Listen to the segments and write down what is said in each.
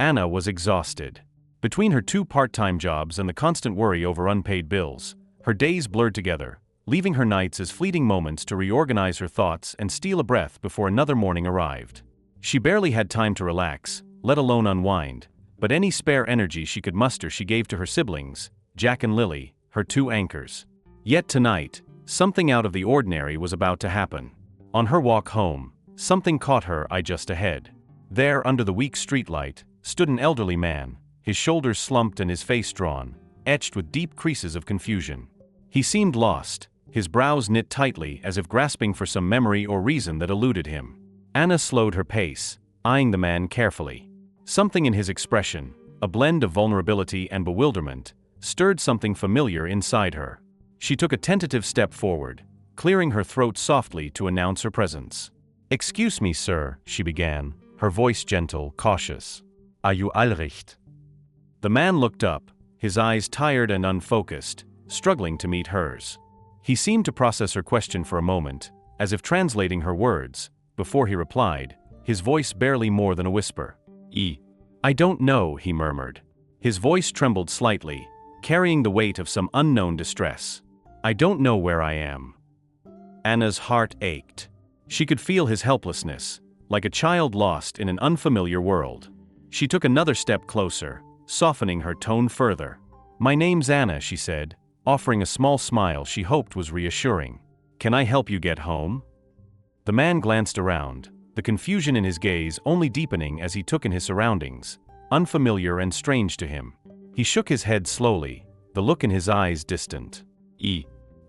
Anna was exhausted. Between her 2 part-time jobs and the constant worry over unpaid bills, her days blurred together, leaving her nights as fleeting moments to reorganize her thoughts and steal a breath before another morning arrived. She barely had time to relax, let alone unwind, but any spare energy she could muster she gave to her siblings, Jack and Lily, her 2 anchors. Yet tonight, something out of the ordinary was about to happen. On her walk home, something caught her eye just ahead. There, under the weak streetlight, stood an elderly man, his shoulders slumped and his face drawn, etched with deep creases of confusion. He seemed lost, his brows knit tightly as if grasping for some memory or reason that eluded him. Anna slowed her pace, eyeing the man carefully. Something in his expression, a blend of vulnerability and bewilderment, stirred something familiar inside her. She took a tentative step forward, clearing her throat softly to announce her presence. "Excuse me, sir," she began, her voice gentle, cautious. "Are you allrecht?" The man looked up, his eyes tired and unfocused, struggling to meet hers. He seemed to process her question for a moment, as if translating her words, before he replied, his voice barely more than a whisper. I don't know," he murmured. His voice trembled slightly, carrying the weight of some unknown distress. "I don't know where I am." Anna's heart ached. She could feel his helplessness, like a child lost in an unfamiliar world. She took another step closer, softening her tone further. "My name's Anna," she said, offering a small smile she hoped was reassuring. "Can I help you get home?" The man glanced around, the confusion in his gaze only deepening as he took in his surroundings, unfamiliar and strange to him. He shook his head slowly, the look in his eyes distant.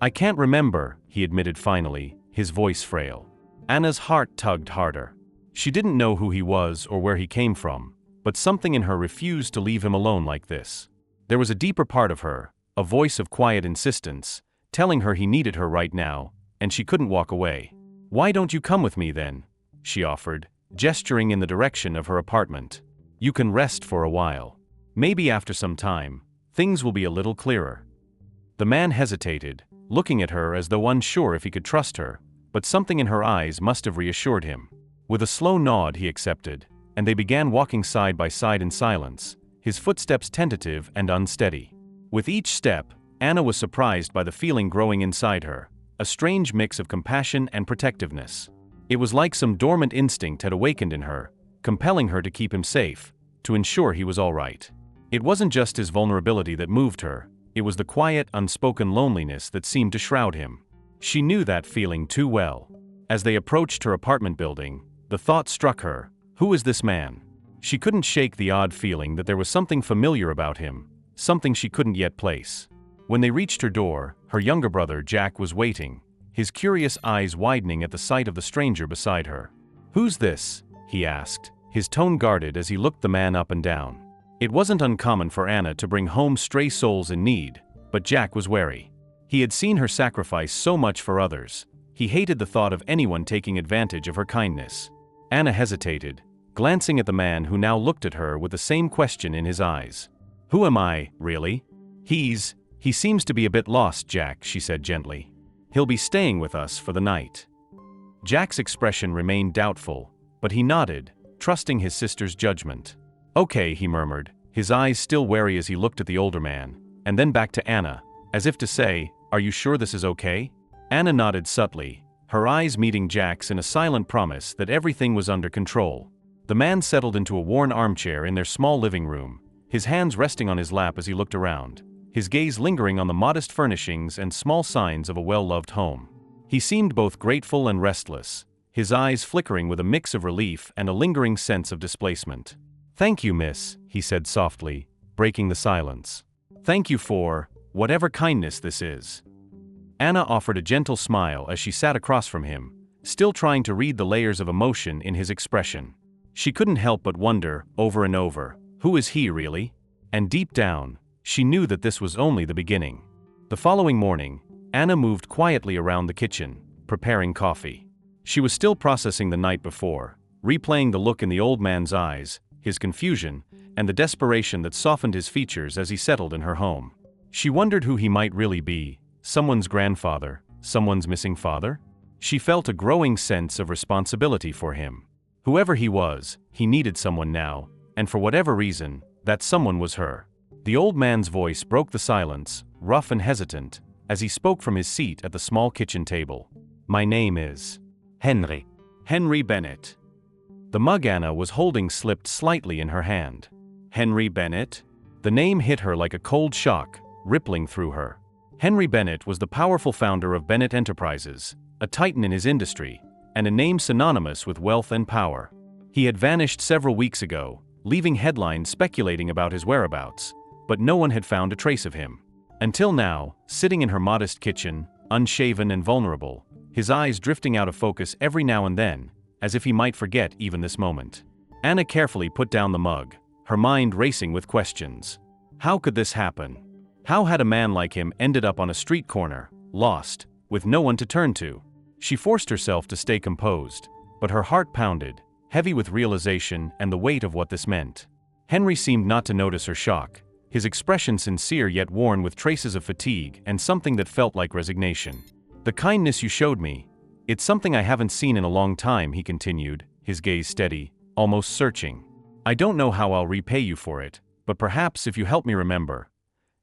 I can't remember," he admitted finally, his voice frail. Anna's heart tugged harder. She didn't know who he was or where he came from, but something in her refused to leave him alone like this. There was a deeper part of her, a voice of quiet insistence, telling her he needed her right now, and she couldn't walk away. "Why don't you come with me then?" she offered, gesturing in the direction of her apartment. "You can rest for a while. Maybe after some time, things will be a little clearer." The man hesitated, looking at her as though unsure if he could trust her, but something in her eyes must have reassured him. With a slow nod he accepted, and they began walking side by side in silence, his footsteps tentative and unsteady. With each step, Anna was surprised by the feeling growing inside her, a strange mix of compassion and protectiveness. It was like some dormant instinct had awakened in her, compelling her to keep him safe, to ensure he was all right. It wasn't just his vulnerability that moved her, it was the quiet, unspoken loneliness that seemed to shroud him. She knew that feeling too well. As they approached her apartment building, the thought struck her, who is this man? She couldn't shake the odd feeling that there was something familiar about him, something she couldn't yet place. When they reached her door, her younger brother Jack was waiting, his curious eyes widening at the sight of the stranger beside her. "Who's this?" he asked, his tone guarded as he looked the man up and down. It wasn't uncommon for Anna to bring home stray souls in need, but Jack was wary. He had seen her sacrifice so much for others. He hated the thought of anyone taking advantage of her kindness. Anna hesitated, glancing at the man who now looked at her with the same question in his eyes. "Who am I, really?" He seems to be a bit lost, Jack," she said gently. "He'll be staying with us for the night." Jack's expression remained doubtful, but he nodded, trusting his sister's judgment. "Okay," he murmured, his eyes still wary as he looked at the older man, and then back to Anna, as if to say, "Are you sure this is okay?" Anna nodded subtly, her eyes meeting Jack's in a silent promise that everything was under control. The man settled into a worn armchair in their small living room, his hands resting on his lap as he looked around, his gaze lingering on the modest furnishings and small signs of a well-loved home. He seemed both grateful and restless, his eyes flickering with a mix of relief and a lingering sense of displacement. "Thank you, miss," he said softly, breaking the silence. "Thank you for whatever kindness this is." Anna offered a gentle smile as she sat across from him, still trying to read the layers of emotion in his expression. She couldn't help but wonder, over and over, who is he really? And deep down, she knew that this was only the beginning. The following morning, Anna moved quietly around the kitchen, preparing coffee. She was still processing the night before, replaying the look in the old man's eyes, his confusion, and the desperation that softened his features as he settled in her home. She wondered who he might really be, someone's grandfather, someone's missing father? She felt a growing sense of responsibility for him. Whoever he was, he needed someone now, and for whatever reason, that someone was her. The old man's voice broke the silence, rough and hesitant, as he spoke from his seat at the small kitchen table. My name is Henry. Henry Bennett. The mug Anna was holding slipped slightly in her hand. Henry Bennett? The name hit her like a cold shock, rippling through her. Henry Bennett was the powerful founder of Bennett Enterprises, a titan in his industry, and a name synonymous with wealth and power. He had vanished several weeks ago, leaving headlines speculating about his whereabouts, but no one had found a trace of him. Until now, sitting in her modest kitchen, unshaven and vulnerable, his eyes drifting out of focus every now and then, as if he might forget even this moment. Anna carefully put down the mug, her mind racing with questions. How could this happen? How had a man like him ended up on a street corner, lost, with no one to turn to? She forced herself to stay composed, but her heart pounded, heavy with realization and the weight of what this meant. Henry seemed not to notice her shock, his expression sincere yet worn with traces of fatigue and something that felt like resignation. The kindness you showed me, it's something I haven't seen in a long time, he continued, his gaze steady, almost searching. I don't know how I'll repay you for it, but perhaps if you help me remember,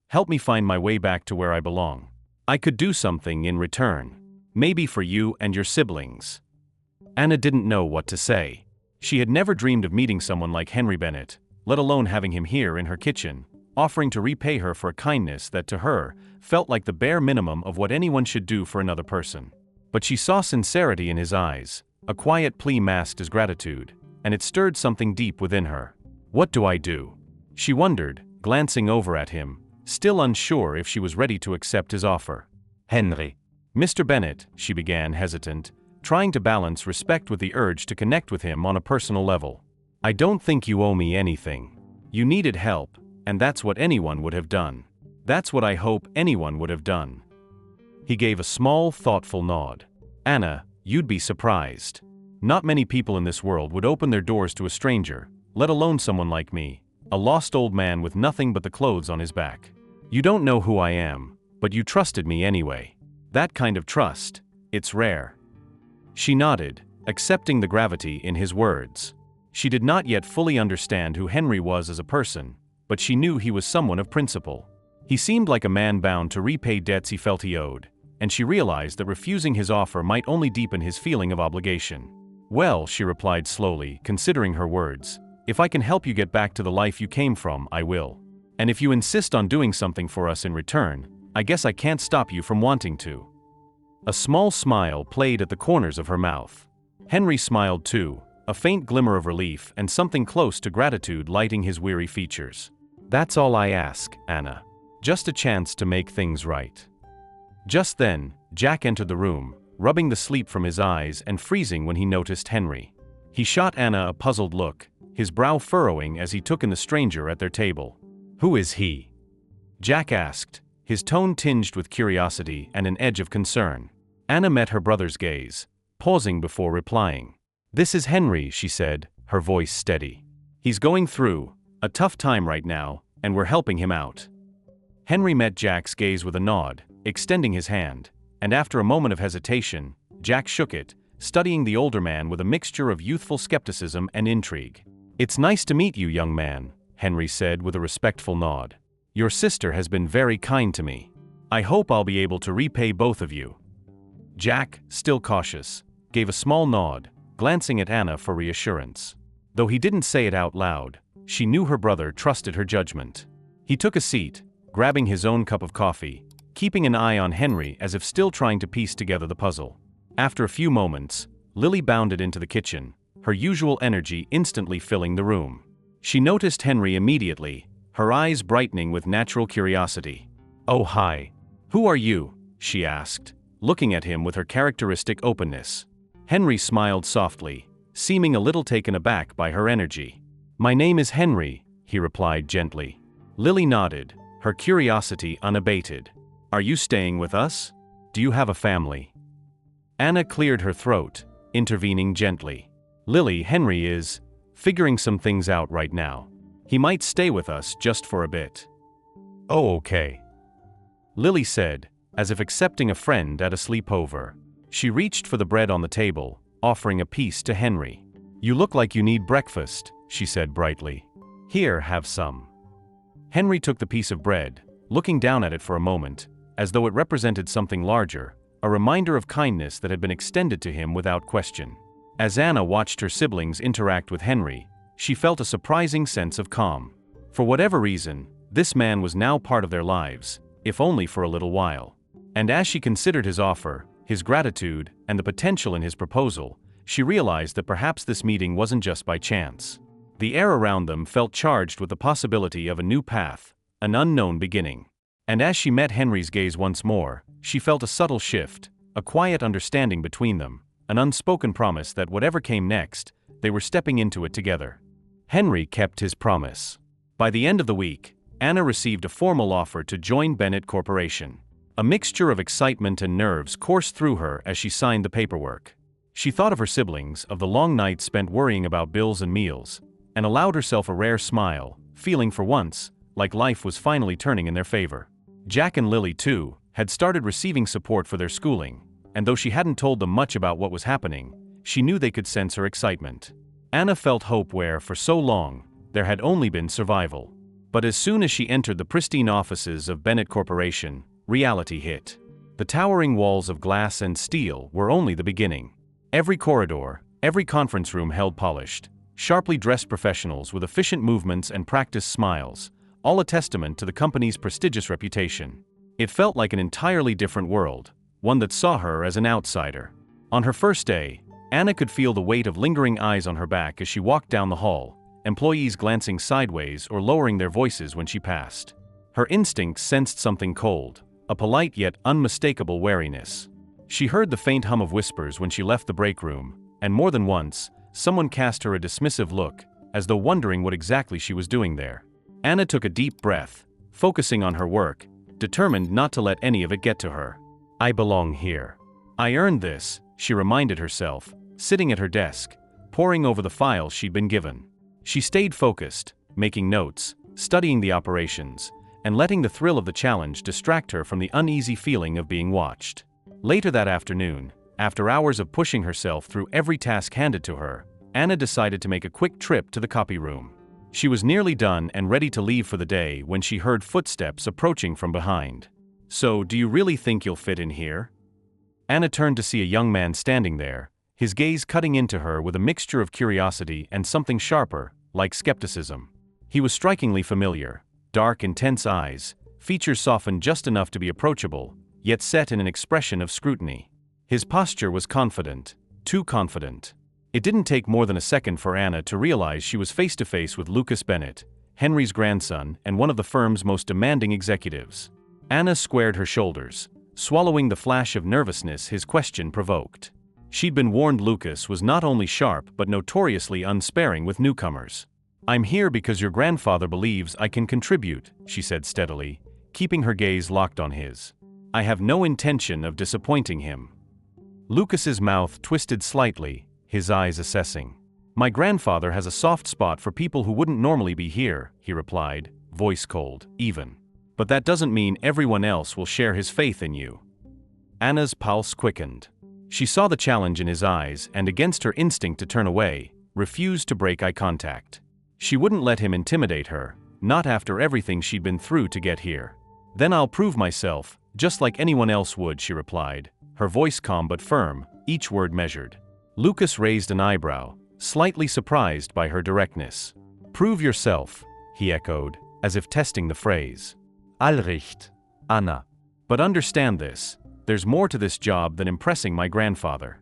help me find my way back to where I belong, I could do something in return. Maybe for you and your siblings. Anna didn't know what to say. She had never dreamed of meeting someone like Henry Bennett, let alone having him here in her kitchen, offering to repay her for a kindness that to her felt like the bare minimum of what anyone should do for another person. But she saw sincerity in his eyes, a quiet plea masked as gratitude, and it stirred something deep within her. What do I do? She wondered, glancing over at him, still unsure if she was ready to accept his offer. Henry. Mr. Bennett, she began, hesitant, trying to balance respect with the urge to connect with him on a personal level. I don't think you owe me anything. You needed help, and that's what anyone would have done. That's what I hope anyone would have done. He gave a small, thoughtful nod. Anna, you'd be surprised. Not many people in this world would open their doors to a stranger, let alone someone like me, a lost old man with nothing but the clothes on his back. You don't know who I am, but you trusted me anyway. That kind of trust, it's rare. She nodded, accepting the gravity in his words. She did not yet fully understand who Henry was as a person, but she knew he was someone of principle. He seemed like a man bound to repay debts he felt he owed, and she realized that refusing his offer might only deepen his feeling of obligation. Well, she replied slowly, considering her words, if I can help you get back to the life you came from, I will. And if you insist on doing something for us in return, I guess I can't stop you from wanting to. A small smile played at the corners of her mouth. Henry smiled too, a faint glimmer of relief and something close to gratitude lighting his weary features. That's all I ask, Anna. Just a chance to make things right. Just then, Jack entered the room, rubbing the sleep from his eyes and freezing when he noticed Henry. He shot Anna a puzzled look, his brow furrowing as he took in the stranger at their table. Who is he? Jack asked, his tone tinged with curiosity and an edge of concern. Anna met her brother's gaze, pausing before replying. This is Henry, she said, her voice steady. He's going through a tough time right now, and we're helping him out. Henry met Jack's gaze with a nod, extending his hand, and after a moment of hesitation, Jack shook it, studying the older man with a mixture of youthful skepticism and intrigue. It's nice to meet you, young man, Henry said with a respectful nod. Your sister has been very kind to me. I hope I'll be able to repay both of you. Jack, still cautious, gave a small nod, glancing at Anna for reassurance. Though he didn't say it out loud, she knew her brother trusted her judgment. He took a seat, grabbing his own cup of coffee, keeping an eye on Henry as if still trying to piece together the puzzle. After a few moments, Lily bounded into the kitchen, her usual energy instantly filling the room. She noticed Henry immediately, her eyes brightening with natural curiosity. Oh, hi. Who are you? She asked, looking at him with her characteristic openness. Henry smiled softly, seeming a little taken aback by her energy. My name is Henry, he replied gently. Lily nodded, her curiosity unabated. Are you staying with us? Do you have a family? Anna cleared her throat, intervening gently. Lily, Henry is figuring some things out right now. He might stay with us just for a bit. Oh, okay. Lily said, as if accepting a friend at a sleepover. She reached for the bread on the table, offering a piece to Henry. You look like you need breakfast, she said brightly. Here, have some. Henry took the piece of bread, looking down at it for a moment, as though it represented something larger, a reminder of kindness that had been extended to him without question. As Anna watched her siblings interact with Henry, she felt a surprising sense of calm. For whatever reason, this man was now part of their lives, if only for a little while. And as she considered his offer, his gratitude, and the potential in his proposal, she realized that perhaps this meeting wasn't just by chance. The air around them felt charged with the possibility of a new path, an unknown beginning. And as she met Henry's gaze once more, she felt a subtle shift, a quiet understanding between them, an unspoken promise that whatever came next, they were stepping into it together. Henry kept his promise. By the end of the week, Anna received a formal offer to join Bennett Corporation. A mixture of excitement and nerves coursed through her as she signed the paperwork. She thought of her siblings, of the long nights spent worrying about bills and meals, and allowed herself a rare smile, feeling for once like life was finally turning in their favor. Jack and Lily, too, had started receiving support for their schooling, and though she hadn't told them much about what was happening, she knew they could sense her excitement. Anna felt hope where, for so long, there had only been survival. But as soon as she entered the pristine offices of Bennett Corporation, reality hit. The towering walls of glass and steel were only the beginning. Every corridor, every conference room held polished, sharply dressed professionals with efficient movements and practiced smiles, all a testament to the company's prestigious reputation. It felt like an entirely different world, one that saw her as an outsider. On her first day, Anna could feel the weight of lingering eyes on her back as she walked down the hall, employees glancing sideways or lowering their voices when she passed. Her instincts sensed something cold, a polite yet unmistakable wariness. She heard the faint hum of whispers when she left the break room, and more than once, someone cast her a dismissive look, as though wondering what exactly she was doing there. Anna took a deep breath, focusing on her work, determined not to let any of it get to her. I belong here. I earned this, she reminded herself, sitting at her desk, poring over the files she'd been given. She stayed focused, making notes, studying the operations, and letting the thrill of the challenge distract her from the uneasy feeling of being watched. Later that afternoon, after hours of pushing herself through every task handed to her, Anna decided to make a quick trip to the copy room. She was nearly done and ready to leave for the day when she heard footsteps approaching from behind. So, do you really think you'll fit in here? Anna turned to see a young man standing there, his gaze cutting into her with a mixture of curiosity and something sharper, like skepticism. He was strikingly familiar, dark, intense eyes, features softened just enough to be approachable, yet set in an expression of scrutiny. His posture was confident, too confident. It didn't take more than a second for Anna to realize she was face to face with Lucas Bennett, Henry's grandson and one of the firm's most demanding executives. Anna squared her shoulders, swallowing the flash of nervousness his question provoked. She'd been warned Lucas was not only sharp but notoriously unsparing with newcomers. I'm here because your grandfather believes I can contribute, she said steadily, keeping her gaze locked on his. I have no intention of disappointing him. Lucas's mouth twisted slightly, his eyes assessing. My grandfather has a soft spot for people who wouldn't normally be here, he replied, voice cold, even. But that doesn't mean everyone else will share his faith in you. Anna's pulse quickened. She saw the challenge in his eyes and, against her instinct to turn away, refused to break eye contact. She wouldn't let him intimidate her, not after everything she'd been through to get here. Then I'll prove myself, just like anyone else would, she replied, her voice calm but firm, each word measured. Lucas raised an eyebrow, slightly surprised by her directness. Prove yourself, he echoed, as if testing the phrase. Allrecht, Anna. But understand this, there's more to this job than impressing my grandfather.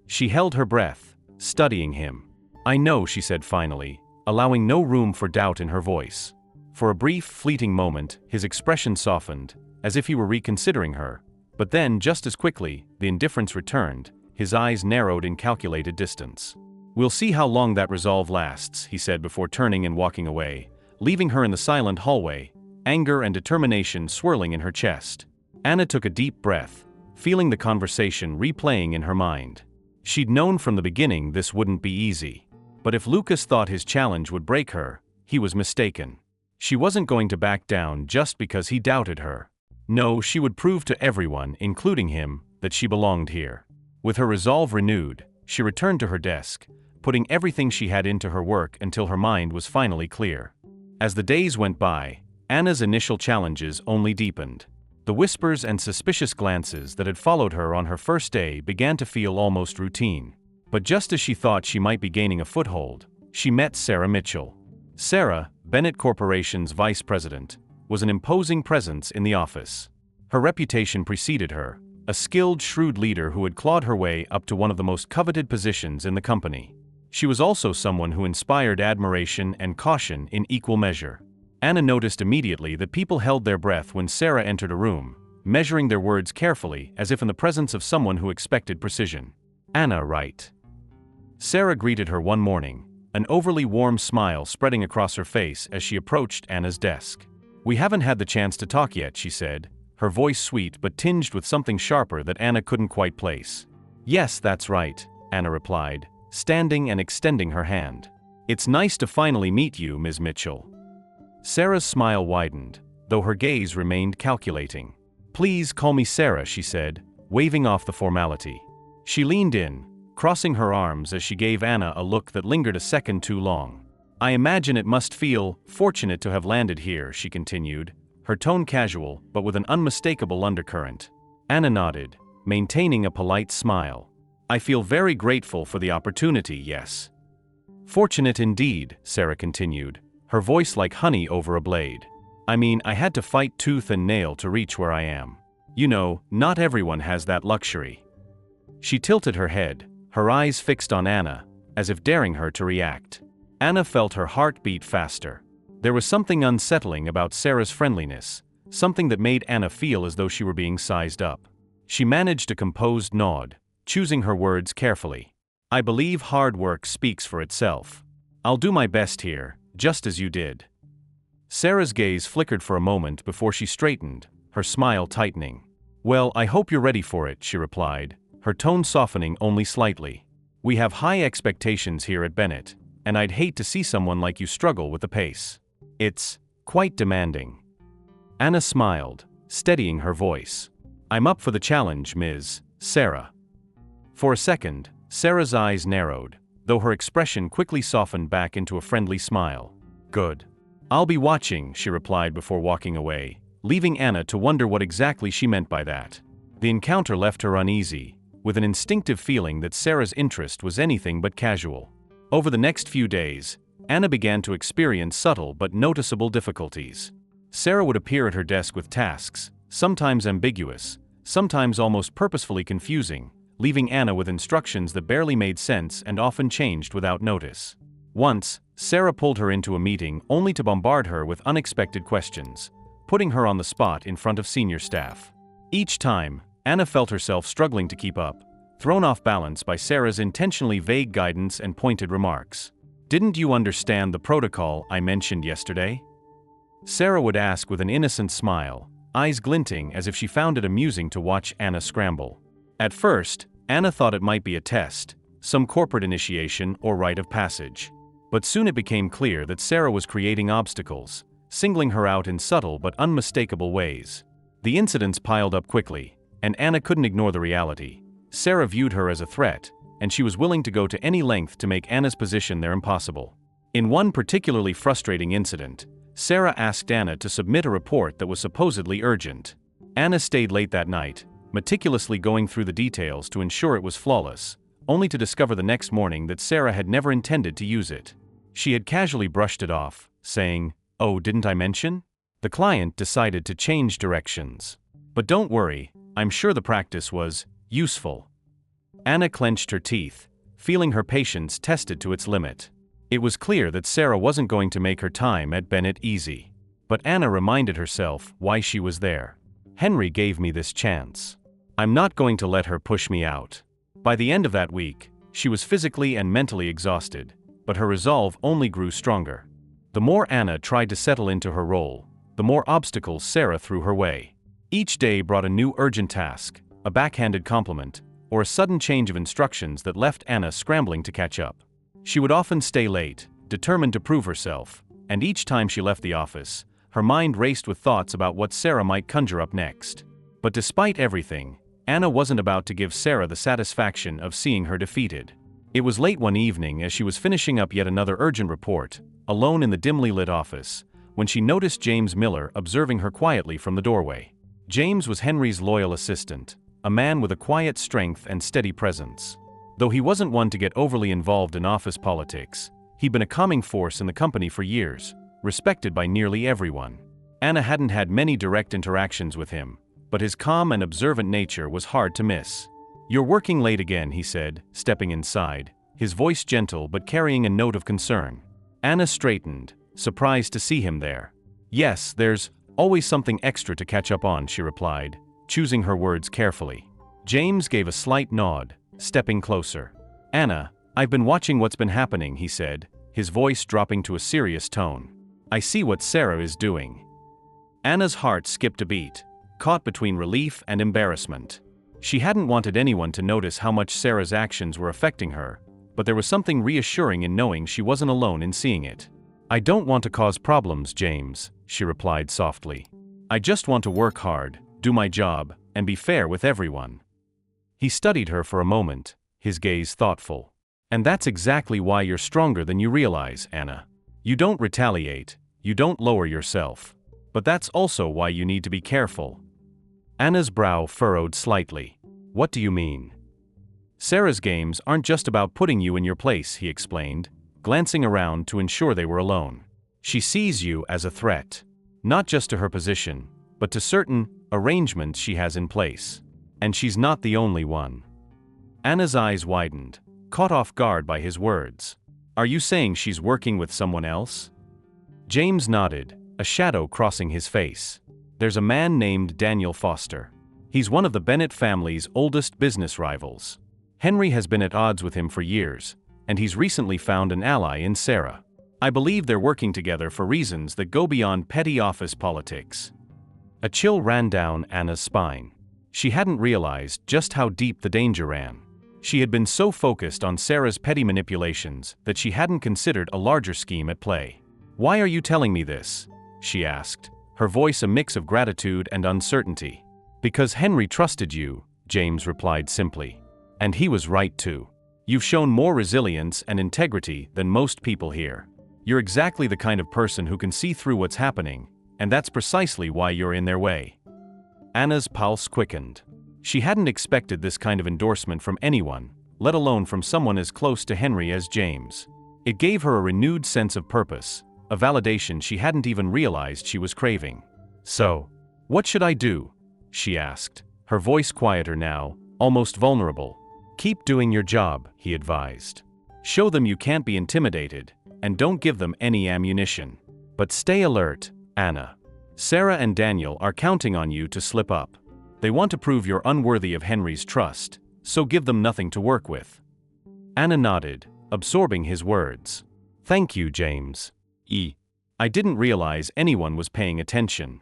She held her breath, studying him. I know, she said finally, allowing no room for doubt in her voice. For a brief, fleeting moment, his expression softened, as if he were reconsidering her, but then, just as quickly, the indifference returned, his eyes narrowed in calculated distance. We'll see how long that resolve lasts, he said before turning and walking away, leaving her in the silent hallway, anger and determination swirling in her chest. Anna took a deep breath, feeling the conversation replaying in her mind. She'd known from the beginning this wouldn't be easy. But if Lucas thought his challenge would break her, he was mistaken. She wasn't going to back down just because he doubted her. No, she would prove to everyone, including him, that she belonged here. With her resolve renewed, she returned to her desk, putting everything she had into her work until her mind was finally clear. As the days went by, Anna's initial challenges only deepened. The whispers and suspicious glances that had followed her on her first day began to feel almost routine. But just as she thought she might be gaining a foothold, she met Sarah Mitchell. Sarah, Bennett Corporation's vice president, was an imposing presence in the office. Her reputation preceded her, a skilled, shrewd leader who had clawed her way up to one of the most coveted positions in the company. She was also someone who inspired admiration and caution in equal measure. Anna noticed immediately that people held their breath when Sarah entered a room, measuring their words carefully as if in the presence of someone who expected precision. "Anna, right?" Sarah greeted her one morning, an overly warm smile spreading across her face as she approached Anna's desk. "We haven't had the chance to talk yet," she said, her voice sweet but tinged with something sharper that Anna couldn't quite place. "Yes, that's right," Anna replied, standing and extending her hand. "It's nice to finally meet you, Ms. Mitchell." Sarah's smile widened, though her gaze remained calculating. "Please call me Sarah," she said, waving off the formality. She leaned in, crossing her arms as she gave Anna a look that lingered a second too long. "I imagine it must feel fortunate to have landed here," she continued, her tone casual but with an unmistakable undercurrent. Anna nodded, maintaining a polite smile. "I feel very grateful for the opportunity, yes." "Fortunate indeed," Sarah continued, her voice like honey over a blade. "I mean, I had to fight tooth and nail to reach where I am. You know, not everyone has that luxury." She tilted her head, her eyes fixed on Anna, as if daring her to react. Anna felt her heart beat faster. There was something unsettling about Sarah's friendliness, something that made Anna feel as though she were being sized up. She managed a composed nod, choosing her words carefully. "I believe hard work speaks for itself. I'll do my best here, just as you did." Sarah's gaze flickered for a moment before she straightened, her smile tightening. "Well, I hope you're ready for it," she replied, her tone softening only slightly. "We have high expectations here at Bennett, and I'd hate to see someone like you struggle with the pace. It's quite demanding." Anna smiled, steadying her voice. "I'm up for the challenge, Ms. Sarah." For a second, Sarah's eyes narrowed, though her expression quickly softened back into a friendly smile. "Good. I'll be watching," she replied before walking away, leaving Anna to wonder what exactly she meant by that. The encounter left her uneasy, with an instinctive feeling that Sarah's interest was anything but casual. Over the next few days, Anna began to experience subtle but noticeable difficulties. Sarah would appear at her desk with tasks, sometimes ambiguous, sometimes almost purposefully confusing, leaving Anna with instructions that barely made sense and often changed without notice. Once, Sarah pulled her into a meeting only to bombard her with unexpected questions, putting her on the spot in front of senior staff. Each time, Anna felt herself struggling to keep up, thrown off balance by Sarah's intentionally vague guidance and pointed remarks. "Didn't you understand the protocol I mentioned yesterday?" Sarah would ask with an innocent smile, eyes glinting as if she found it amusing to watch Anna scramble. At first, Anna thought it might be a test, some corporate initiation or rite of passage. But soon it became clear that Sarah was creating obstacles, singling her out in subtle but unmistakable ways. The incidents piled up quickly, and Anna couldn't ignore the reality. Sarah viewed her as a threat, and she was willing to go to any length to make Anna's position there impossible. In one particularly frustrating incident, Sarah asked Anna to submit a report that was supposedly urgent. Anna stayed late that night, meticulously going through the details to ensure it was flawless, only to discover the next morning that Sarah had never intended to use it. She had casually brushed it off, saying, "Oh, didn't I mention?" The client decided to change directions. "But don't worry, I'm sure the practice was useful." Anna clenched her teeth, feeling her patience tested to its limit. It was clear that Sarah wasn't going to make her time at Bennett easy. But Anna reminded herself why she was there. "Henry gave me this chance. I'm not going to let her push me out." By the end of that week, she was physically and mentally exhausted, but her resolve only grew stronger. The more Anna tried to settle into her role, the more obstacles Sarah threw her way. Each day brought a new urgent task, a backhanded compliment, or a sudden change of instructions that left Anna scrambling to catch up. She would often stay late, determined to prove herself, and each time she left the office, her mind raced with thoughts about what Sarah might conjure up next. But despite everything, Anna wasn't about to give Sarah the satisfaction of seeing her defeated. It was late one evening as she was finishing up yet another urgent report, alone in the dimly lit office, when she noticed James Miller observing her quietly from the doorway. James was Henry's loyal assistant, a man with a quiet strength and steady presence. Though he wasn't one to get overly involved in office politics, he'd been a calming force in the company for years, respected by nearly everyone. Anna hadn't had many direct interactions with him, but his calm and observant nature was hard to miss. "You're working late again," he said, stepping inside, his voice gentle but carrying a note of concern. Anna straightened, surprised to see him there. "Yes, there's always something extra to catch up on," she replied, choosing her words carefully. James gave a slight nod, stepping closer. "Anna, I've been watching what's been happening," he said, his voice dropping to a serious tone. "I see what Sarah is doing." Anna's heart skipped a beat, caught between relief and embarrassment. She hadn't wanted anyone to notice how much Sarah's actions were affecting her, but there was something reassuring in knowing she wasn't alone in seeing it. "I don't want to cause problems, James," she replied softly. "I just want to work hard, do my job, and be fair with everyone." He studied her for a moment, his gaze thoughtful. "And that's exactly why you're stronger than you realize, Anna. You don't retaliate, you don't lower yourself. But that's also why you need to be careful." Anna's brow furrowed slightly. "What do you mean?" "Sarah's games aren't just about putting you in your place," he explained, glancing around to ensure they were alone. "She sees you as a threat, not just to her position, but to certain arrangements she has in place. And she's not the only one." Anna's eyes widened, caught off guard by his words. "Are you saying she's working with someone else?" James nodded, a shadow crossing his face. "There's a man named Daniel Foster. He's one of the Bennett family's oldest business rivals. Henry has been at odds with him for years, and he's recently found an ally in Sarah. I believe they're working together for reasons that go beyond petty office politics." A chill ran down Anna's spine. She hadn't realized just how deep the danger ran. She had been so focused on Sarah's petty manipulations that she hadn't considered a larger scheme at play. "Why are you telling me this?" she asked, her voice a mix of gratitude and uncertainty. "Because Henry trusted you," James replied simply. "And he was right too. You've shown more resilience and integrity than most people here. You're exactly the kind of person who can see through what's happening, and that's precisely why you're in their way." Anna's pulse quickened. She hadn't expected this kind of endorsement from anyone, let alone from someone as close to Henry as James. It gave her a renewed sense of purpose, a validation she hadn't even realized she was craving. "So, what should I do?" she asked, her voice quieter now, almost vulnerable. "Keep doing your job," he advised. "Show them you can't be intimidated, and don't give them any ammunition. But stay alert, Anna. Sarah and Daniel are counting on you to slip up. They want to prove you're unworthy of Henry's trust, so give them nothing to work with." Anna nodded, absorbing his words. "Thank you, James. I didn't realize anyone was paying attention."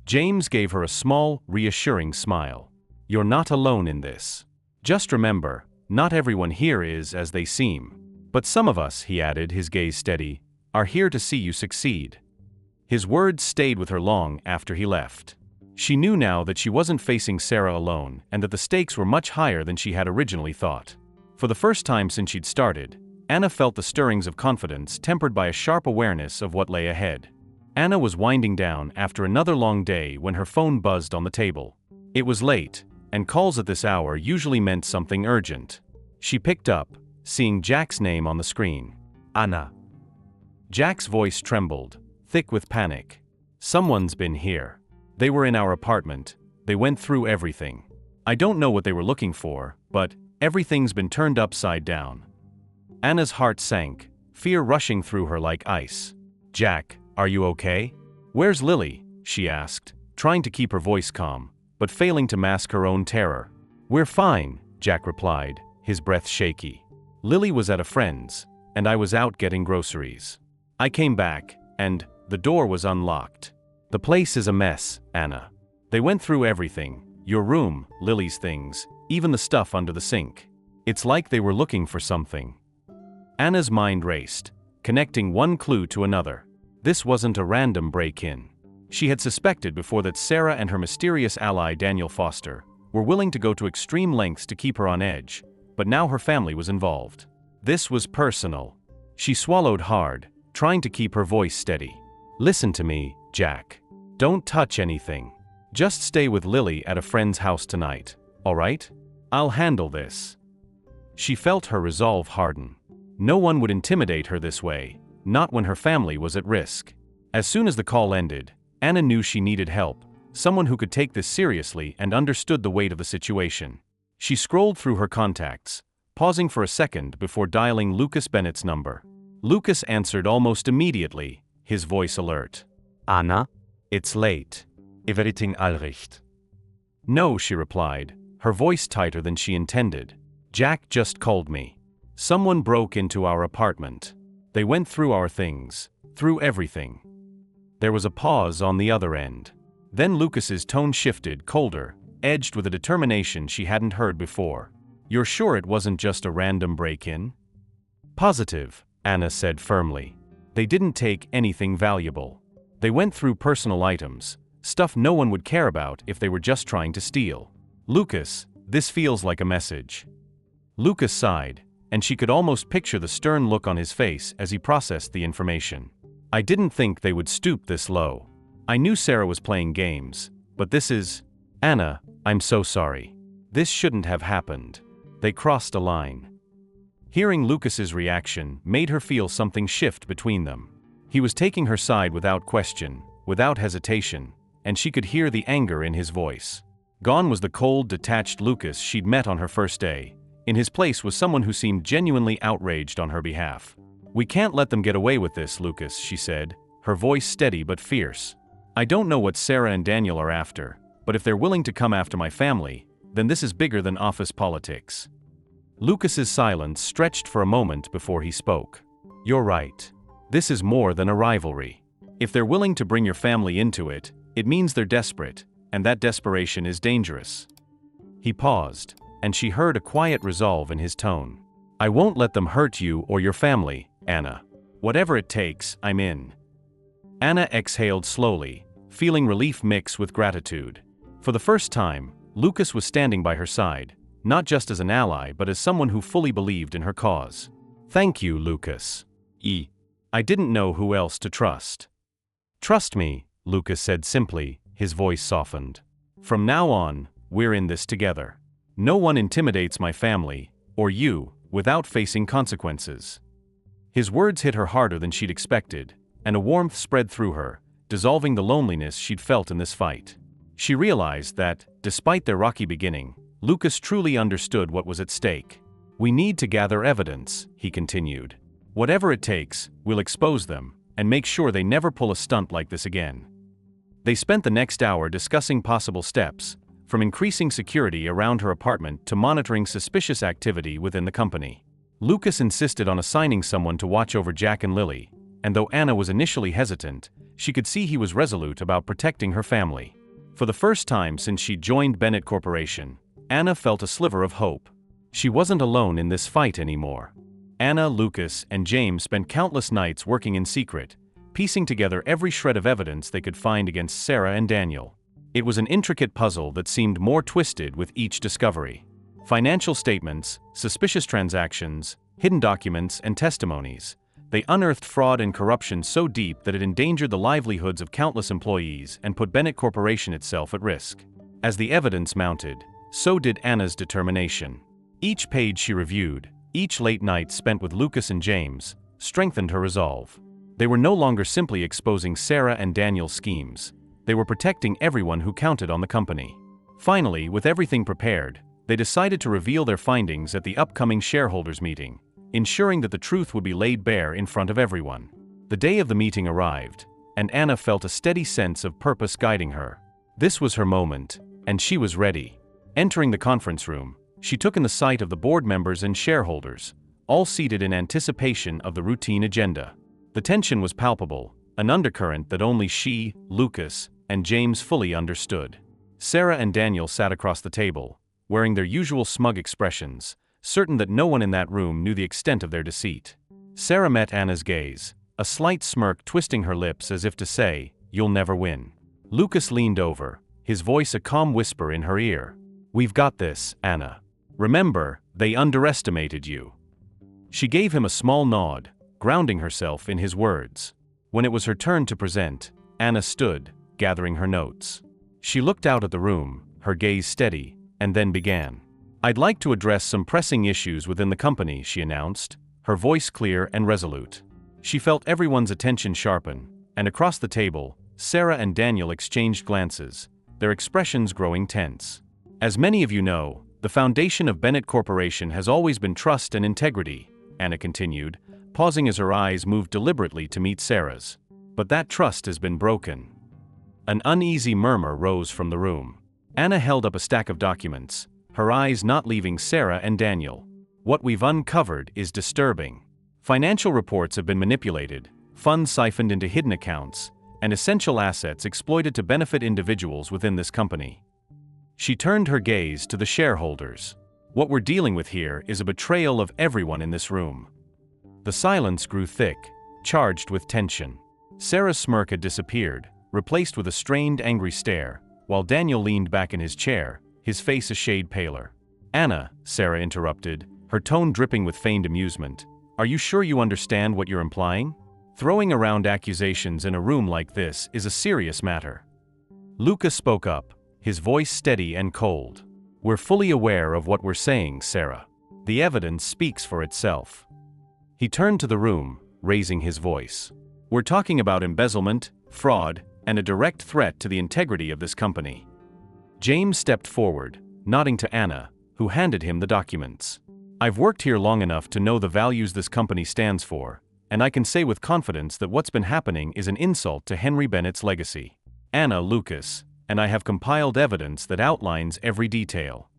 James gave her a small, reassuring smile. "You're not alone in this. Just remember, not everyone here is as they seem. But some of us," he added, his gaze steady, "are here to see you succeed." His words stayed with her long after he left. She knew now that she wasn't facing Sarah alone and that the stakes were much higher than she had originally thought. For the first time since she'd started, Anna felt the stirrings of confidence tempered by a sharp awareness of what lay ahead. Anna was winding down after another long day when her phone buzzed on the table. It was late, and calls at this hour usually meant something urgent. She picked up, seeing Jack's name on the screen. "Anna." Jack's voice trembled, thick with panic. "Someone's been here. They were in our apartment. They went through everything. I don't know what they were looking for, but everything's been turned upside down." Anna's heart sank, fear rushing through her like ice. "Jack, are you okay? Where's Lily?" she asked, trying to keep her voice calm, but failing to mask her own terror. "We're fine," Jack replied, his breath shaky. "Lily was at a friend's, and I was out getting groceries. I came back, and the door was unlocked. The place is a mess, Anna. They went through everything, your room, Lily's things, even the stuff under the sink. It's like they were looking for something." Anna's mind raced, connecting one clue to another. This wasn't a random break-in. She had suspected before that Sarah and her mysterious ally Daniel Foster were willing to go to extreme lengths to keep her on edge, but now her family was involved. This was personal. She swallowed hard, trying to keep her voice steady. "Listen to me, Jack. Don't touch anything. Just stay with Lily at a friend's house tonight, all right? I'll handle this." She felt her resolve harden. No one would intimidate her this way, not when her family was at risk. As soon as the call ended, Anna knew she needed help, someone who could take this seriously and understood the weight of the situation. She scrolled through her contacts, pausing for a second before dialing Lucas Bennett's number. Lucas answered almost immediately, his voice alert. "Anna, it's late. Everything all right?" "No," she replied, her voice tighter than she intended. "Jack just called me. Someone broke into our apartment. They went through our things, through everything." There was a pause on the other end. Then Lucas's tone shifted, colder, edged with a determination she hadn't heard before. "You're sure it wasn't just a random break-in?" "Positive," Anna said firmly. "They didn't take anything valuable. They went through personal items, stuff no one would care about if they were just trying to steal." "Lucas, this feels like a message." Lucas sighed, and she could almost picture the stern look on his face as he processed the information. "I didn't think they would stoop this low. I knew Sarah was playing games, but this is... Anna, I'm so sorry. This shouldn't have happened. They crossed a line." Hearing Lucas's reaction made her feel something shift between them. He was taking her side without question, without hesitation, and she could hear the anger in his voice. Gone was the cold, detached Lucas she'd met on her first day. In his place was someone who seemed genuinely outraged on her behalf. "We can't let them get away with this, Lucas," she said, her voice steady but fierce. "I don't know what Sarah and Daniel are after, but if they're willing to come after my family, then this is bigger than office politics." Lucas's silence stretched for a moment before he spoke. "You're right. This is more than a rivalry. If they're willing to bring your family into it, it means they're desperate, and that desperation is dangerous." He paused, and she heard a quiet resolve in his tone. "I won't let them hurt you or your family, Anna. Whatever it takes, I'm in." Anna exhaled slowly, feeling relief mixed with gratitude. For the first time, Lucas was standing by her side, not just as an ally but as someone who fully believed in her cause. "Thank you, Lucas. I didn't know who else to trust." "Trust me," Lucas said simply, his voice softened. "From now on, we're in this together. No one intimidates my family, or you, without facing consequences." His words hit her harder than she'd expected, and a warmth spread through her, dissolving the loneliness she'd felt in this fight. She realized that, despite their rocky beginning, Lucas truly understood what was at stake. "We need to gather evidence," he continued. "Whatever it takes, we'll expose them, and make sure they never pull a stunt like this again." They spent the next hour discussing possible steps, from increasing security around her apartment to monitoring suspicious activity within the company. Lucas insisted on assigning someone to watch over Jack and Lily, and though Anna was initially hesitant, she could see he was resolute about protecting her family. For the first time since she joined Bennett Corporation, Anna felt a sliver of hope. She wasn't alone in this fight anymore. Anna, Lucas, and James spent countless nights working in secret, piecing together every shred of evidence they could find against Sarah and Daniel. It was an intricate puzzle that seemed more twisted with each discovery. Financial statements, suspicious transactions, hidden documents, and testimonies. They unearthed fraud and corruption so deep that it endangered the livelihoods of countless employees and put Bennett Corporation itself at risk. As the evidence mounted, so did Anna's determination. Each page she reviewed, each late night spent with Lucas and James, strengthened her resolve. They were no longer simply exposing Sarah and Daniel's schemes. They were protecting everyone who counted on the company. Finally, with everything prepared, they decided to reveal their findings at the upcoming shareholders' meeting, ensuring that the truth would be laid bare in front of everyone. The day of the meeting arrived, and Anna felt a steady sense of purpose guiding her. This was her moment, and she was ready. Entering the conference room, she took in the sight of the board members and shareholders, all seated in anticipation of the routine agenda. The tension was palpable, an undercurrent that only she, Lucas, and James fully understood. Sarah and Daniel sat across the table, wearing their usual smug expressions, certain that no one in that room knew the extent of their deceit. Sarah met Anna's gaze, a slight smirk twisting her lips as if to say, "You'll never win." Lucas leaned over, his voice a calm whisper in her ear. "We've got this, Anna. Remember, they underestimated you." She gave him a small nod, grounding herself in his words. When it was her turn to present, Anna stood, gathering her notes. She looked out at the room, her gaze steady, and then began. "I'd like to address some pressing issues within the company," she announced, her voice clear and resolute. She felt everyone's attention sharpen, and across the table, Sarah and Daniel exchanged glances, their expressions growing tense. "As many of you know, the foundation of Bennett Corporation has always been trust and integrity," Anna continued, pausing as her eyes moved deliberately to meet Sarah's. "But that trust has been broken." An uneasy murmur rose from the room. Anna held up a stack of documents, her eyes not leaving Sarah and Daniel. "What we've uncovered is disturbing. Financial reports have been manipulated, funds siphoned into hidden accounts, and essential assets exploited to benefit individuals within this company." She turned her gaze to the shareholders. "What we're dealing with here is a betrayal of everyone in this room." The silence grew thick, charged with tension. Sarah's smirk had disappeared, replaced with a strained, angry stare, while Daniel leaned back in his chair, his face a shade paler. "Anna," Sarah interrupted, her tone dripping with feigned amusement, "are you sure you understand what you're implying? Throwing around accusations in a room like this is a serious matter." Lucas spoke up, his voice steady and cold. "We're fully aware of what we're saying, Sarah. The evidence speaks for itself." He turned to the room, raising his voice. "We're talking about embezzlement, fraud, and a direct threat to the integrity of this company." James stepped forward, nodding to Anna, who handed him the documents. "I've worked here long enough to know the values this company stands for, and I can say with confidence that what's been happening is an insult to Henry Bennett's legacy. Anna, Lucas, and I have compiled evidence that outlines every detail."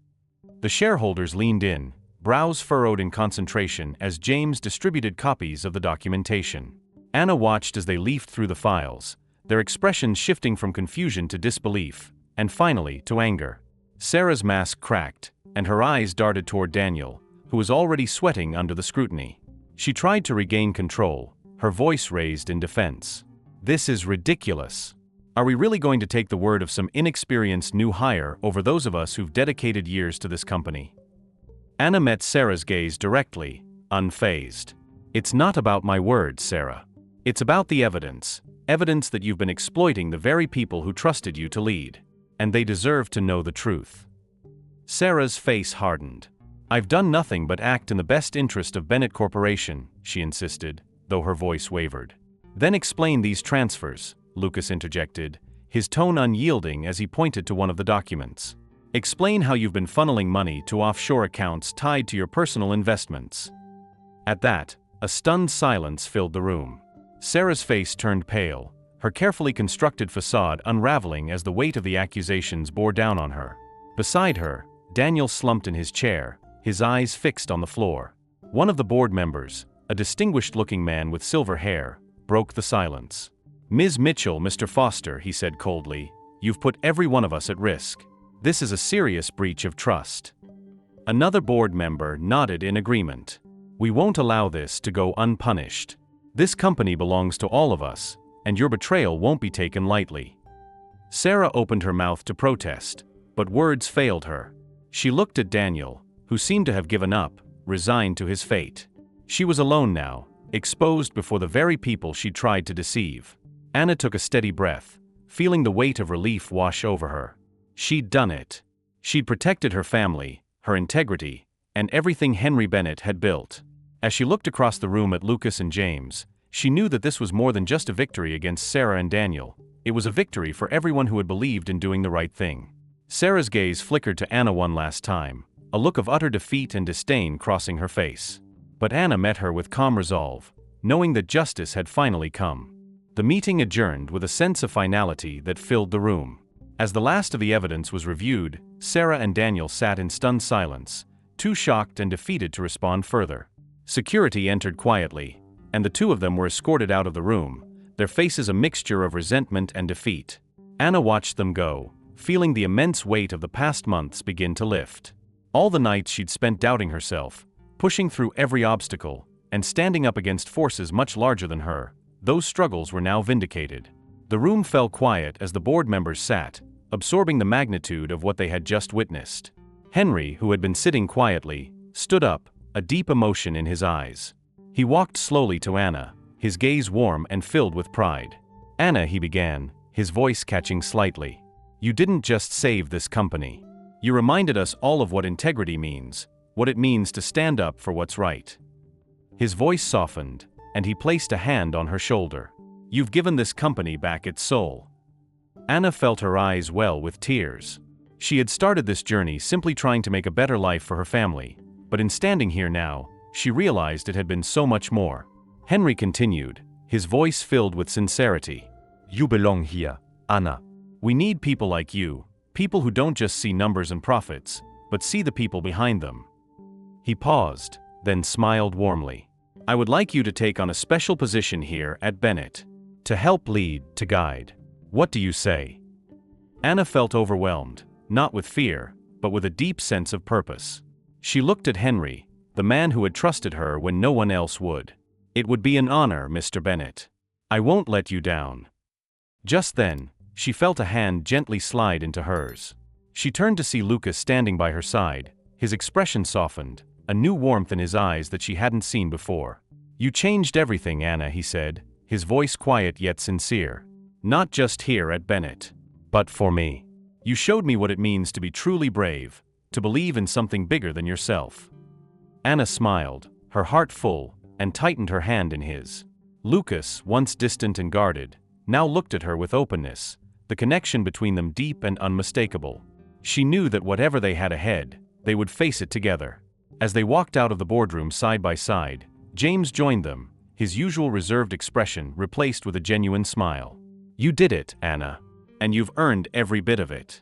The shareholders leaned in, brows furrowed in concentration as James distributed copies of the documentation. Anna watched as they leafed through the files, their expressions shifting from confusion to disbelief, and finally to anger. Sarah's mask cracked, and her eyes darted toward Daniel, who was already sweating under the scrutiny. She tried to regain control, her voice raised in defense. "This is ridiculous. Are we really going to take the word of some inexperienced new hire over those of us who've dedicated years to this company?" Anna met Sarah's gaze directly, unfazed. "It's not about my words, Sarah. It's about the evidence that you've been exploiting the very people who trusted you to lead, and they deserve to know the truth." Sarah's face hardened. "I've done nothing but act in the best interest of Bennett Corporation," she insisted, though her voice wavered. "Then explain these transfers," Lucas interjected, his tone unyielding as he pointed to one of the documents. "Explain how you've been funneling money to offshore accounts tied to your personal investments." At that, a stunned silence filled the room. Sarah's face turned pale, her carefully constructed facade unraveling as the weight of the accusations bore down on her. Beside her, Daniel slumped in his chair, his eyes fixed on the floor. One of the board members, a distinguished-looking man with silver hair, broke the silence. "Ms. Mitchell, Mr. Foster," he said coldly, "you've put every one of us at risk. This is a serious breach of trust." Another board member nodded in agreement. "We won't allow this to go unpunished. This company belongs to all of us, and your betrayal won't be taken lightly." Sarah opened her mouth to protest, but words failed her. She looked at Daniel, who seemed to have given up, resigned to his fate. She was alone now, exposed before the very people she'd tried to deceive. Anna took a steady breath, feeling the weight of relief wash over her. She'd done it. She'd protected her family, her integrity, and everything Henry Bennett had built. As she looked across the room at Lucas and James, she knew that this was more than just a victory against Sarah and Daniel. It was a victory for everyone who had believed in doing the right thing. Sarah's gaze flickered to Anna one last time, a look of utter defeat and disdain crossing her face. But Anna met her with calm resolve, knowing that justice had finally come. The meeting adjourned with a sense of finality that filled the room. As the last of the evidence was reviewed, Sarah and Daniel sat in stunned silence, too shocked and defeated to respond further. Security entered quietly, and the two of them were escorted out of the room, their faces a mixture of resentment and defeat. Anna watched them go, feeling the immense weight of the past months begin to lift. All the nights she'd spent doubting herself, pushing through every obstacle, and standing up against forces much larger than her, those struggles were now vindicated. The room fell quiet as the board members sat, absorbing the magnitude of what they had just witnessed. Henry, who had been sitting quietly, stood up, a deep emotion in his eyes. He walked slowly to Anna, his gaze warm and filled with pride. "Anna," he began, his voice catching slightly. "You didn't just save this company. You reminded us all of what integrity means, what it means to stand up for what's right." His voice softened, and he placed a hand on her shoulder. "You've given this company back its soul." Anna felt her eyes well with tears. She had started this journey simply trying to make a better life for her family, but in standing here now, she realized it had been so much more. Henry continued, his voice filled with sincerity. You belong here, Anna. "We need people like you, people who don't just see numbers and profits, but see the people behind them." He paused, then smiled warmly. "I would like you to take on a special position here at Bennett. To help lead, to guide. What do you say?" Anna felt overwhelmed, not with fear, but with a deep sense of purpose. She looked at Henry, the man who had trusted her when no one else would. "It would be an honor, Mr. Bennett. I won't let you down." Just then, she felt a hand gently slide into hers. She turned to see Lucas standing by her side, his expression softened, a new warmth in his eyes that she hadn't seen before. "You changed everything, Anna," he said, his voice quiet yet sincere. "Not just here at Bennett, but for me. You showed me what it means to be truly brave, to believe in something bigger than yourself." Anna smiled, her heart full, and tightened her hand in his. Lucas, once distant and guarded, now looked at her with openness, the connection between them deep and unmistakable. She knew that whatever they had ahead, they would face it together. As they walked out of the boardroom side by side, James joined them, his usual reserved expression replaced with a genuine smile. "You did it, Anna. And you've earned every bit of it."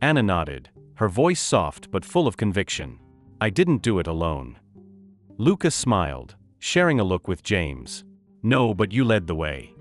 Anna nodded, her voice soft but full of conviction. "I didn't do it alone." Lucas smiled, sharing a look with James. "No, but you led the way."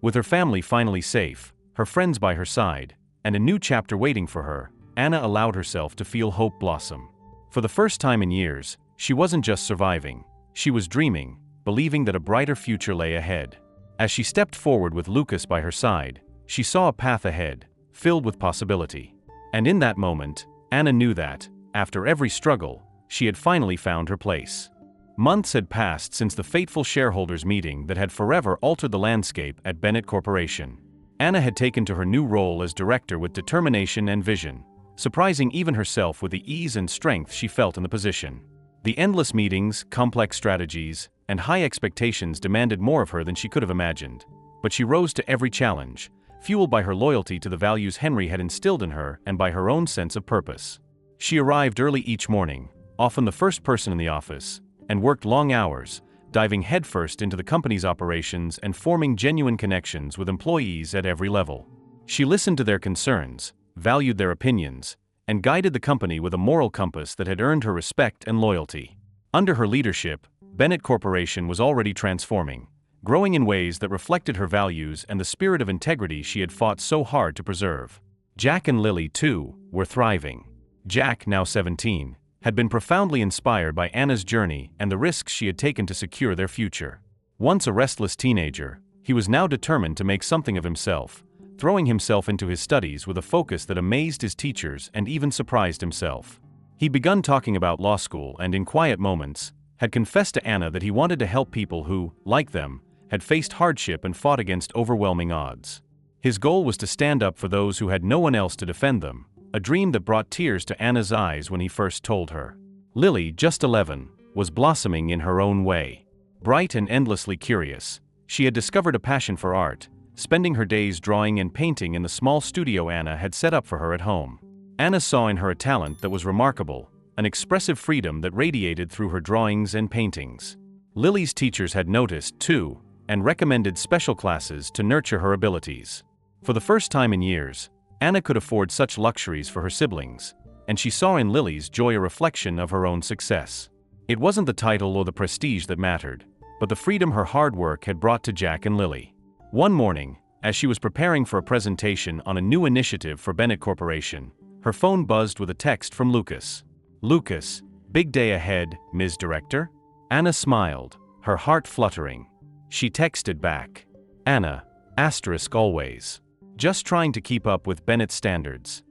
With her family finally safe, her friends by her side, and a new chapter waiting for her, Anna allowed herself to feel hope blossom. For the first time in years, she wasn't just surviving, she was dreaming, believing that a brighter future lay ahead. As she stepped forward with Lucas by her side, she saw a path ahead, filled with possibility. And in that moment, Anna knew that, after every struggle, she had finally found her place. Months had passed since the fateful shareholders' meeting that had forever altered the landscape at Bennett Corporation. Anna had taken to her new role as director with determination and vision, surprising even herself with the ease and strength she felt in the position. The endless meetings, complex strategies, and high expectations demanded more of her than she could have imagined. But she rose to every challenge, fueled by her loyalty to the values Henry had instilled in her and by her own sense of purpose. She arrived early each morning, often the first person in the office, and worked long hours, diving headfirst into the company's operations and forming genuine connections with employees at every level. She listened to their concerns, valued their opinions, and guided the company with a moral compass that had earned her respect and loyalty. Under her leadership, Bennett Corporation was already transforming, growing in ways that reflected her values and the spirit of integrity she had fought so hard to preserve. Jack and Lily, too, were thriving. Jack, now 17, had been profoundly inspired by Anna's journey and the risks she had taken to secure their future. Once a restless teenager, he was now determined to make something of himself, throwing himself into his studies with a focus that amazed his teachers and even surprised himself. He'd begun talking about law school and in quiet moments, had confessed to Anna that he wanted to help people who, like them, had faced hardship and fought against overwhelming odds. His goal was to stand up for those who had no one else to defend them, a dream that brought tears to Anna's eyes when he first told her. Lily, just 11, was blossoming in her own way. Bright and endlessly curious, she had discovered a passion for art, spending her days drawing and painting in the small studio Anna had set up for her at home. Anna saw in her a talent that was remarkable, an expressive freedom that radiated through her drawings and paintings. Lily's teachers had noticed, too, and recommended special classes to nurture her abilities. For the first time in years, Anna could afford such luxuries for her siblings, and she saw in Lily's joy a reflection of her own success. It wasn't the title or the prestige that mattered, but the freedom her hard work had brought to Jack and Lily. One morning, as she was preparing for a presentation on a new initiative for Bennett Corporation, her phone buzzed with a text from Lucas. "Lucas, big day ahead, Ms. Director?" Anna smiled, her heart fluttering. She texted back, "Anna, * always. Just trying to keep up with Bennett's standards.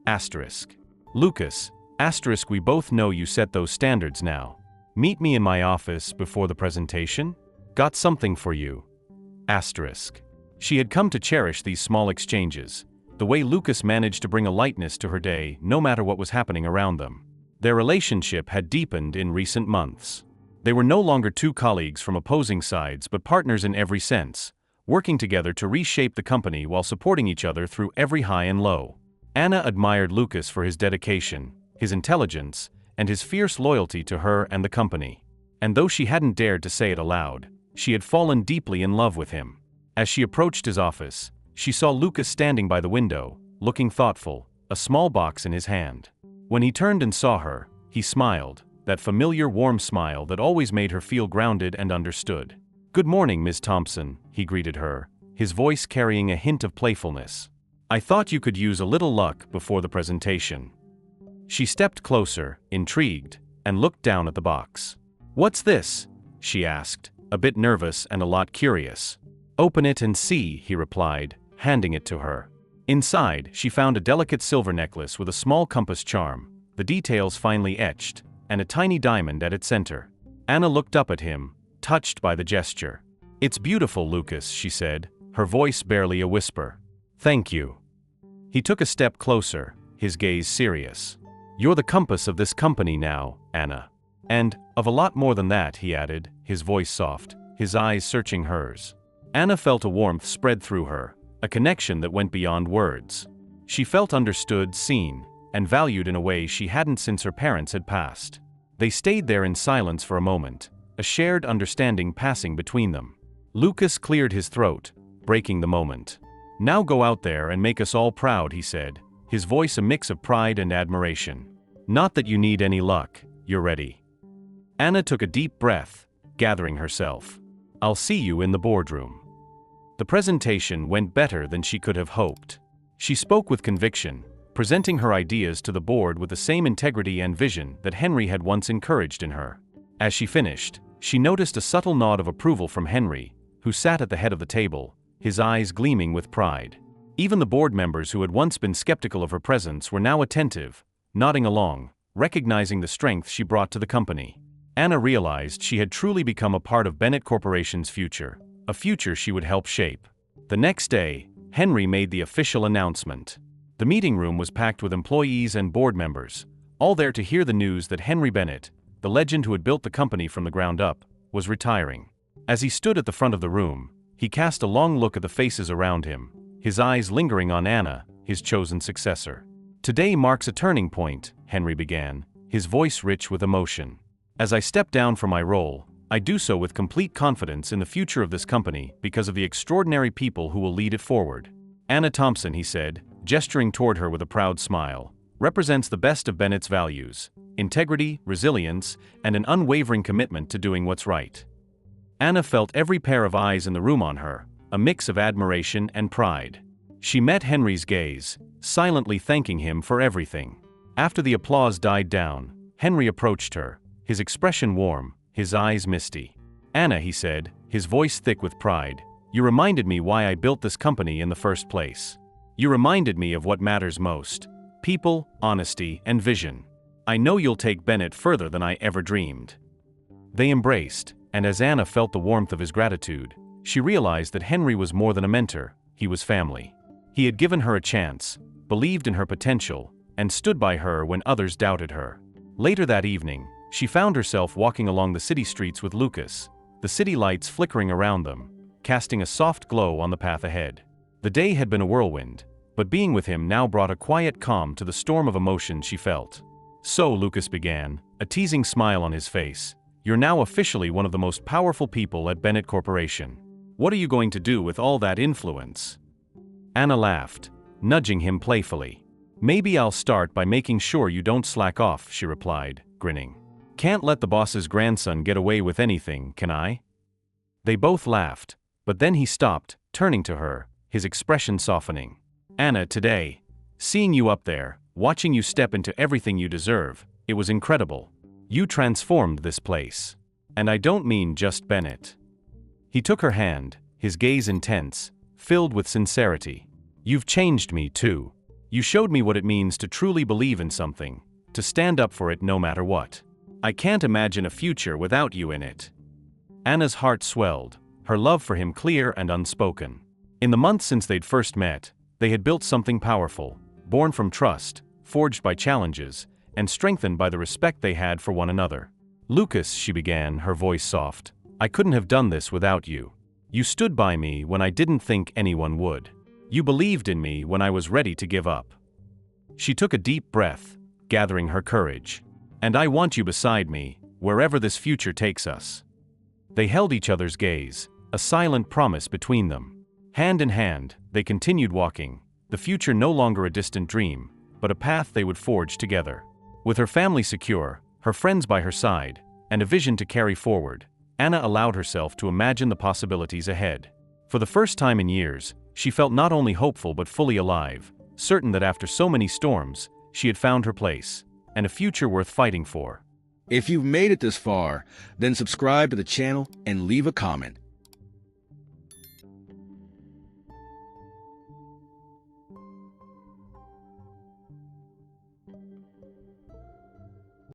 *. Lucas, Asterisk, we both know you set those standards now. Meet me in my office before the presentation? Got something for you. Asterisk. She had come to cherish these small exchanges, the way Lucas managed to bring a lightness to her day no matter what was happening around them. Their relationship had deepened in recent months. They were no longer two colleagues from opposing sides but partners in every sense, working together to reshape the company while supporting each other through every high and low. Anna admired Lucas for his dedication, his intelligence, and his fierce loyalty to her and the company. And though she hadn't dared to say it aloud, she had fallen deeply in love with him. As she approached his office, she saw Lucas standing by the window, looking thoughtful, a small box in his hand. When he turned and saw her, he smiled, that familiar warm smile that always made her feel grounded and understood. "Good morning, Ms. Thompson," he greeted her, his voice carrying a hint of playfulness. "I thought you could use a little luck before the presentation." She stepped closer, intrigued, and looked down at the box. "What's this?" she asked, a bit nervous and a lot curious. "Open it and see," he replied, handing it to her. Inside, she found a delicate silver necklace with a small compass charm, the details finely etched, and a tiny diamond at its center. Anna looked up at him, touched by the gesture. "It's beautiful, Lucas," she said, her voice barely a whisper. "Thank you." He took a step closer, his gaze serious. "You're the compass of this company now, Anna. And, of a lot more than that," he added, his voice soft, his eyes searching hers. Anna felt a warmth spread through her, a connection that went beyond words. She felt understood, seen, and valued in a way she hadn't since her parents had passed. They stayed there in silence for a moment, a shared understanding passing between them. Lucas cleared his throat, breaking the moment. "Now go out there and make us all proud," he said, his voice a mix of pride and admiration. "Not that you need any luck, you're ready." Anna took a deep breath, gathering herself. "I'll see you in the boardroom." The presentation went better than she could have hoped. She spoke with conviction, presenting her ideas to the board with the same integrity and vision that Henry had once encouraged in her. As she finished, she noticed a subtle nod of approval from Henry, who sat at the head of the table, his eyes gleaming with pride. Even the board members who had once been skeptical of her presence were now attentive, nodding along, recognizing the strength she brought to the company. Anna realized she had truly become a part of Bennett Corporation's future, a future she would help shape. The next day, Henry made the official announcement. The meeting room was packed with employees and board members, all there to hear the news that Henry Bennett, the legend who had built the company from the ground up, was retiring. As he stood at the front of the room, he cast a long look at the faces around him, his eyes lingering on Anna, his chosen successor. "Today marks a turning point," Henry began, his voice rich with emotion. "As I step down from my role, I do so with complete confidence in the future of this company because of the extraordinary people who will lead it forward. Anna Thompson," he said, gesturing toward her with a proud smile, "represents the best of Bennett's values: integrity, resilience, and an unwavering commitment to doing what's right." Anna felt every pair of eyes in the room on her, a mix of admiration and pride. She met Henry's gaze, silently thanking him for everything. After the applause died down, Henry approached her, his expression warm, his eyes misty. "Anna," he said, his voice thick with pride, "you reminded me why I built this company in the first place. You reminded me of what matters most: people, honesty, and vision. I know you'll take Bennett further than I ever dreamed." They embraced, and as Anna felt the warmth of his gratitude, she realized that Henry was more than a mentor, he was family. He had given her a chance, believed in her potential, and stood by her when others doubted her. Later that evening, she found herself walking along the city streets with Lucas, the city lights flickering around them, casting a soft glow on the path ahead. The day had been a whirlwind, but being with him now brought a quiet calm to the storm of emotion she felt. "So," Lucas began, a teasing smile on his face, "you're now officially one of the most powerful people at Bennett Corporation. What are you going to do with all that influence?" Anna laughed, nudging him playfully. "Maybe I'll start by making sure you don't slack off," she replied, grinning. "Can't let the boss's grandson get away with anything, can I?" They both laughed, but then he stopped, turning to her, his expression softening. "Anna, today, seeing you up there, watching you step into everything you deserve, it was incredible. You transformed this place. And I don't mean just Bennett." He took her hand, his gaze intense, filled with sincerity. "You've changed me too. You showed me what it means to truly believe in something, to stand up for it no matter what. I can't imagine a future without you in it. Anna's heart swelled, her love for him clear and unspoken. In the months since they'd first met, they had built something powerful, born from trust, forged by challenges, and strengthened by the respect they had for one another. "Lucas," she began, her voice soft, "I couldn't have done this without you. You stood by me when I didn't think anyone would. You believed in me when I was ready to give up." She took a deep breath, gathering her courage. "And I want you beside me, wherever this future takes us." They held each other's gaze, a silent promise between them. Hand in hand, they continued walking, the future no longer a distant dream, but a path they would forge together. With her family secure, her friends by her side, and a vision to carry forward, Anna allowed herself to imagine the possibilities ahead. For the first time in years, she felt not only hopeful but fully alive, certain that after so many storms, she had found her place, and a future worth fighting for. If you've made it this far, then subscribe to the channel and leave a comment.